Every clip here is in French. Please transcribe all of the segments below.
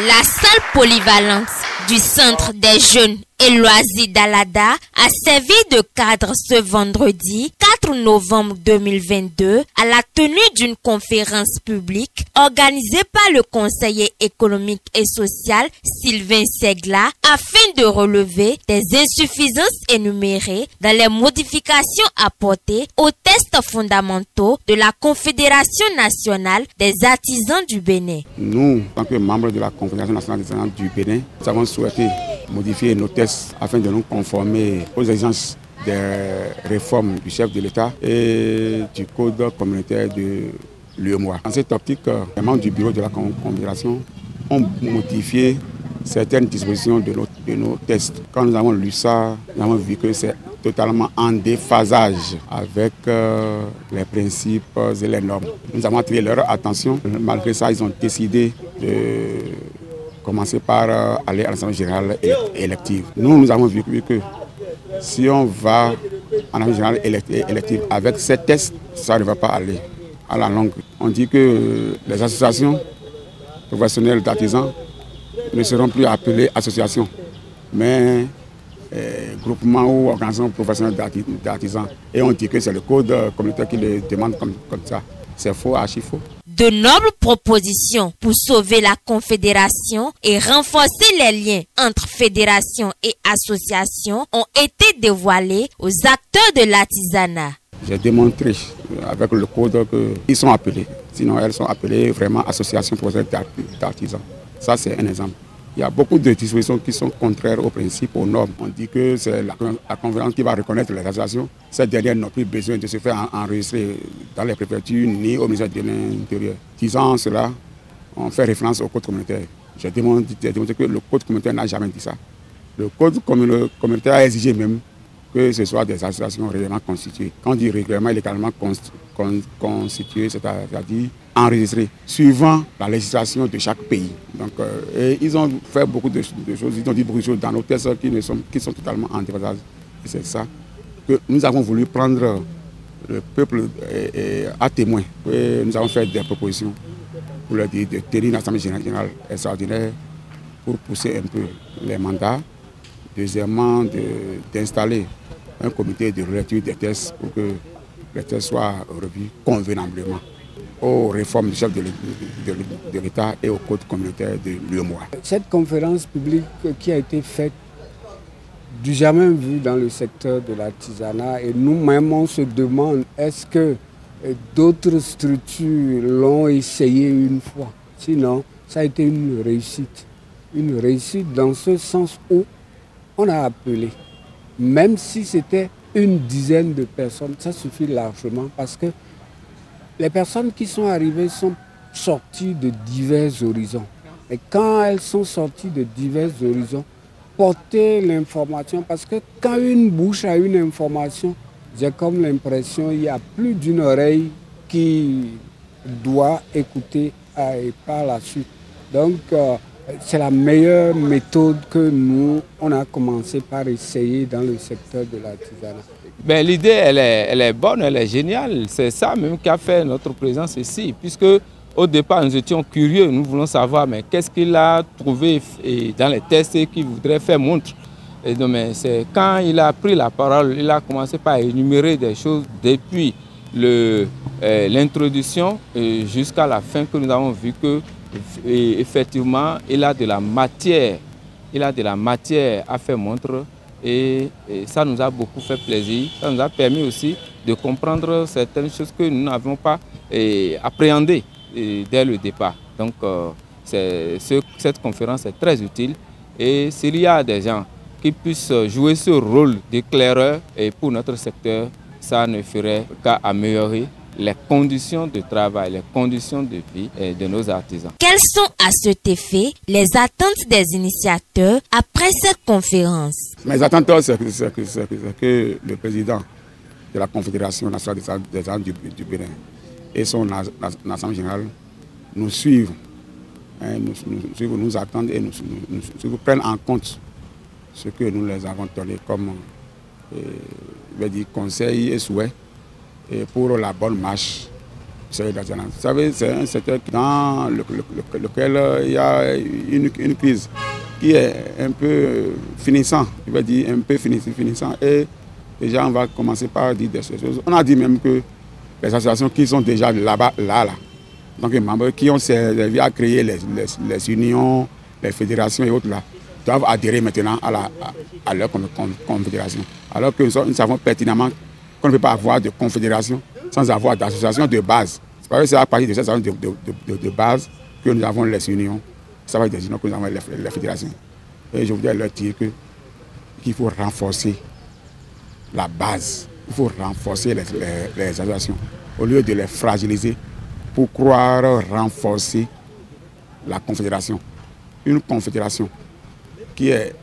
La salle polyvalente du Centre des jeunes et loisirs d'Alada a servi de cadre ce vendredi 4 novembre 2022 à la tenue d'une conférence publique organisée par le conseiller économique et social Sylvain Segla afin de relever des insuffisances énumérées dans les modifications apportées aux tests fondamentaux de la Confédération nationale des artisans du Bénin. Nous, en tant que membres de la Confédération nationale des artisans du Bénin, nous avons souhaité modifier nos tests afin de nous conformer aux exigences des réformes du chef de l'État et du code communautaire de l'UEMOA. Dans cette optique, les membres du bureau de la Confédération ont modifié certaines dispositions de nos tests. Quand nous avons lu ça, nous avons vu que c'est totalement en déphasage avec les principes et les normes. Nous avons attiré leur attention. Malgré ça, ils ont décidé de commencer par aller à l'Assemblée générale élective. Nous avons vu que si on va en Assemblée générale élective avec ces tests, ça ne va pas aller à la longue. On dit que les associations professionnelles d'artisans ne seront plus appelées associations, mais groupements ou organisations professionnelles d'artisans. Et on dit que c'est le code communautaire qui les demande comme ça. C'est faux, archi faux. De nobles propositions pour sauver la Confédération et renforcer les liens entre fédérations et associations ont été dévoilées aux acteurs de l'artisanat. J'ai démontré avec le code qu'ils sont appelés. Sinon, elles sont appelées vraiment associations professionnelles d'artisans. Ça, c'est un exemple. Il y a beaucoup de dispositions qui sont contraires aux principes, aux normes. On dit que c'est la conférence qui va reconnaître les associations. Ces dernières n'ont plus besoin de se faire enregistrer dans les préfectures ni au ministère de l'Intérieur. Disant cela, on fait référence au code communautaire. J'ai démontré que le code communautaire n'a jamais dit ça. Le code communautaire a exigé même que ce soit des associations régulièrement constituées. Quand on dit régulièrement, légalement constituées, c'est-à-dire enregistrées, suivant la législation de chaque pays. Donc, ils ont fait beaucoup de choses, ils ont dit beaucoup de choses dans nos tests qui sont totalement en déphasage. Et c'est ça que nous avons voulu prendre le peuple à témoin. Et nous avons fait des propositions pour leur dire de tenir une assemblée générale extraordinaire pour pousser un peu les mandats. Deuxièmement, d'installer un comité de relecture des tests pour que les tests soient revus convenablement aux réformes du chef de l'État et au code communautaire de l'UEMOA. Cette conférence publique qui a été faite du jamais vu dans le secteur de l'artisanat, et nous-mêmes on se demande est-ce que d'autres structures l'ont essayé une fois. Sinon, ça a été une réussite. Une réussite dans ce sens où on a appelé, même si c'était une dizaine de personnes, ça suffit largement parce que les personnes qui sont arrivées sont sorties de divers horizons. Et quand elles sont sorties de divers horizons, porter l'information, parce que quand une bouche a une information, j'ai comme l'impression qu'il y a plus d'une oreille qui doit écouter et par la suite. Donc, c'est la meilleure méthode que nous, on a commencé par essayer dans le secteur de l'artisanat. Ben, l'idée, elle est bonne, elle est géniale. C'est ça même qui a fait notre présence ici. Puisque au départ, nous étions curieux, nous voulons savoir mais qu'est-ce qu'il a trouvé dans les tests et qu'il voudrait faire montre. Et donc, c'est quand il a pris la parole, il a commencé par énumérer des choses depuis l'introduction jusqu'à la fin que nous avons vu que et effectivement, il a de la matière à faire montre et ça nous a beaucoup fait plaisir. Ça nous a permis aussi de comprendre certaines choses que nous n'avions pas appréhendées dès le départ. Donc, cette conférence est très utile et s'il y a des gens qui puissent jouer ce rôle d'éclaireur pour notre secteur, ça ne ferait qu'à améliorer les conditions de travail, les conditions de vie de nos artisans. Quelles sont à cet effet les attentes des initiateurs après cette conférence? Mes attentes, c'est que le président de la Confédération nationale des artisans du Bénin et son assemblée générale nous suivent, nous attendent et nous prennent en compte ce que nous les avons donné comme conseils et souhaits. Et pour la bonne marche secteur de l'artisanat. Vous savez, c'est un secteur dans lequel il y a une crise qui est un peu finissant, je vais dire un peu finissant. Et déjà, on va commencer par dire des choses. On a dit même que les associations qui sont déjà là-bas, donc les membres qui ont servi à créer les unions, les fédérations et autres là, doivent adhérer maintenant à leur confédération. Alors que nous savons pertinemment qu'on ne peut pas avoir de confédération sans avoir d'association de base. C'est parce que c'est à partir de cette association de base que nous avons les unions. Ça va être des unions que nous avons les fédérations. Et je voudrais leur dire qu'il faut renforcer la base. Il faut renforcer les associations au lieu de les fragiliser pour croire renforcer la confédération. Une confédération qui est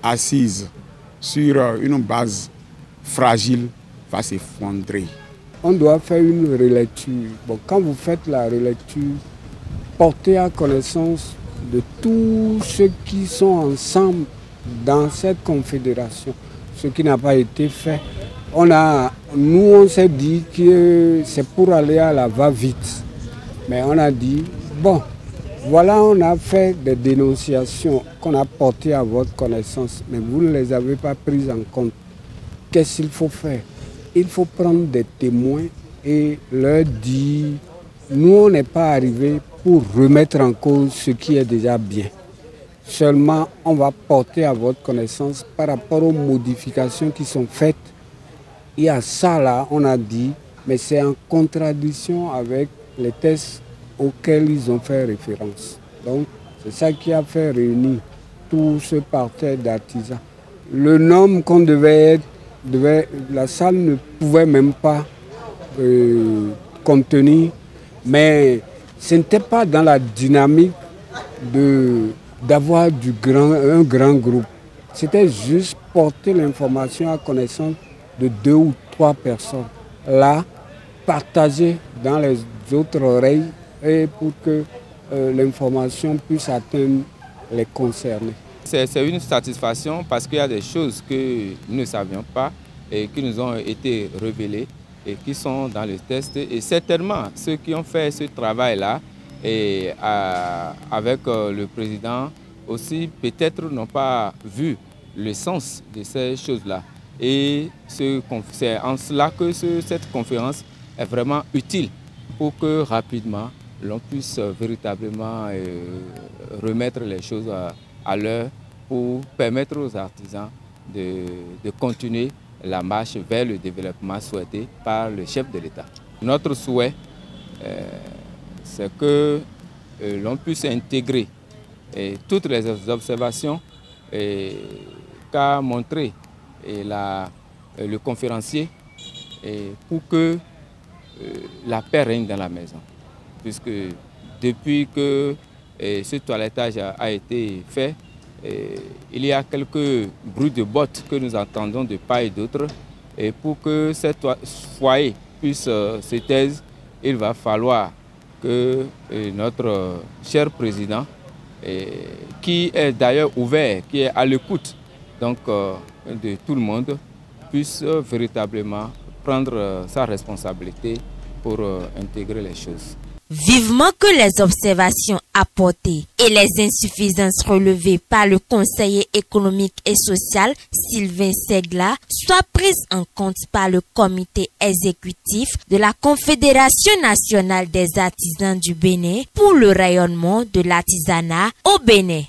assise sur une base fragile va s'effondrer. On doit faire une relecture. Bon, quand vous faites la relecture, portez à connaissance de tous ceux qui sont ensemble dans cette confédération, ce qui n'a pas été fait. Nous, on s'est dit que c'est pour aller à la va-vite. Mais on a dit, bon, voilà, on a fait des dénonciations qu'on a portées à votre connaissance, mais vous ne les avez pas prises en compte. Qu'est-ce qu'il faut faire? Il faut prendre des témoins et leur dire, nous, on n'est pas arrivés pour remettre en cause ce qui est déjà bien. Seulement, on va porter à votre connaissance par rapport aux modifications qui sont faites. Et à ça, là, on a dit, mais c'est en contradiction avec les textes auxquels ils ont fait référence. Donc, c'est ça qui a fait réunir tout ce parterre d'artisans. Le nombre qu'on devait être, la salle ne pouvait même pas contenir, mais ce n'était pas dans la dynamique d'avoir un grand groupe. C'était juste porter l'information à connaissance de 2 ou 3 personnes. Là, partager dans les autres oreilles et pour que l'information puisse atteindre les concernés. C'est une satisfaction parce qu'il y a des choses que nous ne savions pas et qui nous ont été révélées et qui sont dans le test. Et certainement, ceux qui ont fait ce travail-là, avec le président aussi, peut-être n'ont pas vu le sens de ces choses-là. Et c'est en cela que cette conférence est vraiment utile pour que rapidement l'on puisse véritablement remettre les choses à l'heure pour permettre aux artisans de continuer la marche vers le développement souhaité par le chef de l'État. Notre souhait, c'est que l'on puisse intégrer toutes les observations qu'a montré le conférencier pour que la paix règne dans la maison. Puisque depuis que ce toilettage a été fait, il y a quelques bruits de bottes que nous entendons de part et d'autre. Et pour que ce foyer puisse se taise, il va falloir que notre cher président, qui est d'ailleurs ouvert, qui est à l'écoute donc de tout le monde, puisse véritablement prendre sa responsabilité pour intégrer les choses. Vivement que les observations apportées et les insuffisances relevées par le conseiller économique et social Sylvain Segla soient prises en compte par le comité exécutif de la Confédération nationale des artisans du Bénin pour le rayonnement de l'artisanat au Bénin.